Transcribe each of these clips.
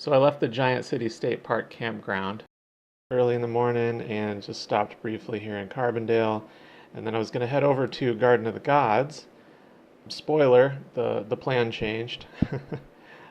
So I left the Giant City State Park campground early in the morning and just stopped briefly here in Carbondale. And then I was going to head over to Garden of the Gods. Spoiler, the plan changed.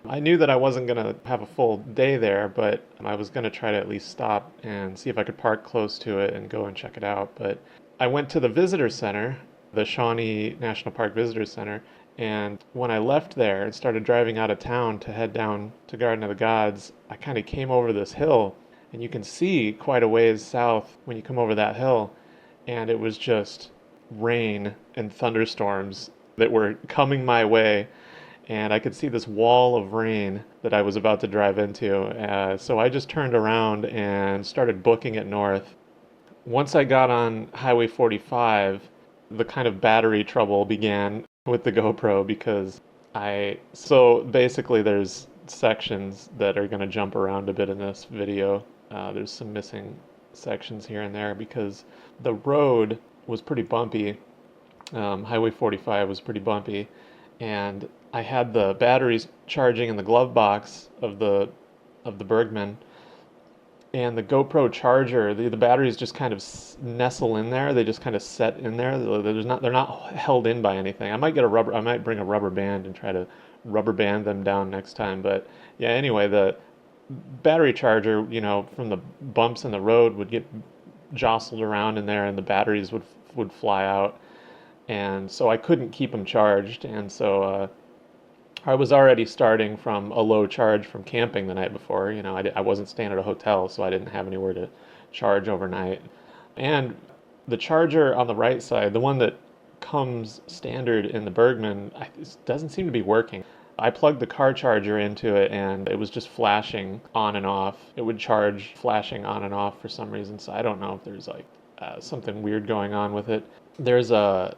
I knew that I wasn't going to have a full day there, but I was going to try to at least stop and see if I could park close to it and go and check it out. But I went to the visitor center, the Shawnee National Park Visitor Center, and when I left there and started driving out of town to head down to Garden of the Gods, I kind of came over this hill, and you can see quite a ways south when you come over that hill, and it was just rain and thunderstorms that were coming my way, and I could see this wall of rain that I was about to drive into. So I just turned around and started booking it north. Once I got on Highway 45, the kind of battery trouble began with the GoPro because so basically there's sections that are going to jump around a bit in this video. There's some missing sections here and there because the road was pretty bumpy. Highway 45 was pretty bumpy, and I had the batteries charging in the glove box of the Bergman, and the GoPro charger, the batteries just kind of nestle in there. They just kind of set in there. They're not held in by anything. I might bring a rubber band and try to rubber band them down next time. But yeah, anyway, the battery charger, from the bumps in the road would get jostled around in there, and the batteries would fly out, and so I couldn't keep them charged, and so I was already starting from a low charge from camping the night before. I wasn't staying at a hotel, so I didn't have anywhere to charge overnight. And the charger on the right side, the one that comes standard in the Bergman, it doesn't seem to be working. I plugged the car charger into it and it was just flashing on and off. It would charge flashing on and off for some reason, so I don't know if there's something weird going on with it. There's a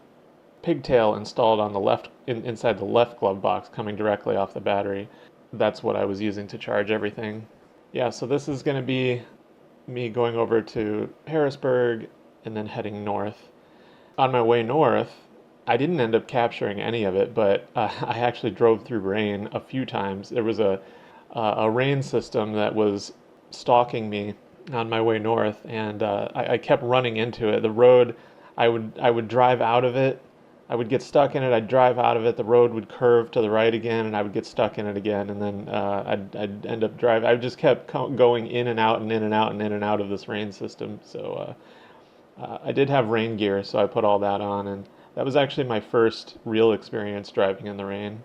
pigtail installed on the left inside the left glove box coming directly off the battery. That's what I was using to charge everything. Yeah, so this is going to be me going over to Harrisburg and then heading north. On my way north, I didn't end up capturing any of it, but I actually drove through rain a few times. There was a rain system that was stalking me on my way north, and I kept running into it. The road, I would drive out of it. I would get stuck in it. I'd drive out of it. The road would curve to the right again, and I would get stuck in it again. And then I'd end up driving. I just kept going in and out and in and out and in and out of this rain system. So I did have rain gear, so I put all that on, and that was actually my first real experience driving in the rain.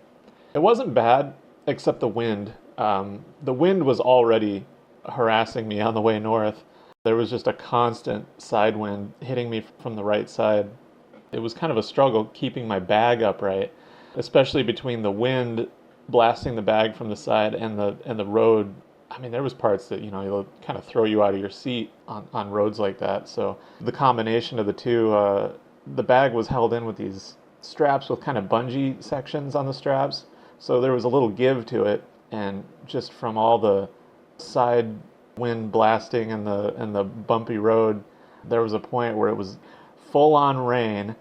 It wasn't bad, except the wind. The wind was already harassing me on the way north. There was just a constant side wind hitting me from the right side. It was kind of a struggle keeping my bag upright, especially between the wind blasting the bag from the side and the road. I mean, there was parts that, it'll kind of throw you out of your seat on roads like that. So the combination of the two, the bag was held in with these straps with kind of bungee sections on the straps. So there was a little give to it, and just from all the side wind blasting and the bumpy road, there was a point where it was full on rain.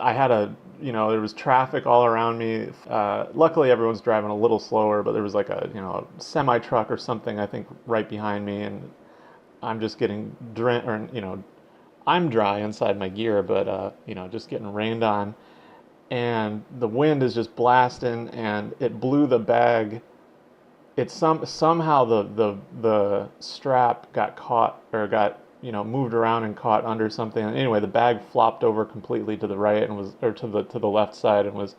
I had there was traffic all around me. Luckily, everyone's driving a little slower, but there was a semi truck or something, I think, right behind me, and I'm just getting I'm dry inside my gear, but just getting rained on, and the wind is just blasting, and it blew the bag. Somehow the strap got caught or got moved around and caught under something. Anyway, the bag flopped over completely to the right to the left side and was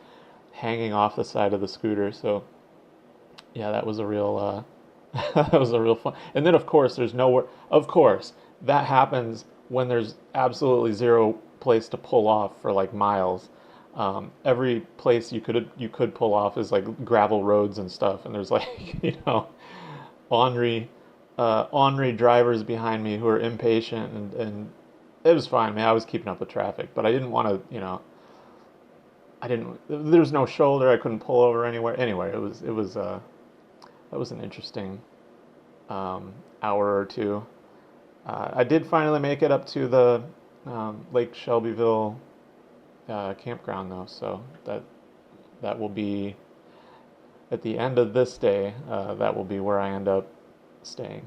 hanging off the side of the scooter. So yeah, that was a real that was a real fun. And then of course there's nowhere. Of course that happens when there's absolutely zero place to pull off for like miles. Every place you could pull off is like gravel roads and stuff, and there's ornery drivers behind me who are impatient, and it was fine, man. I was keeping up with traffic, but I didn't want to, there was no shoulder. I couldn't pull over anywhere. Anyway, that was an interesting hour or two. I did finally make it up to the Lake Shelbyville campground though, so that will be at the end of this day, that will be where I end up staying.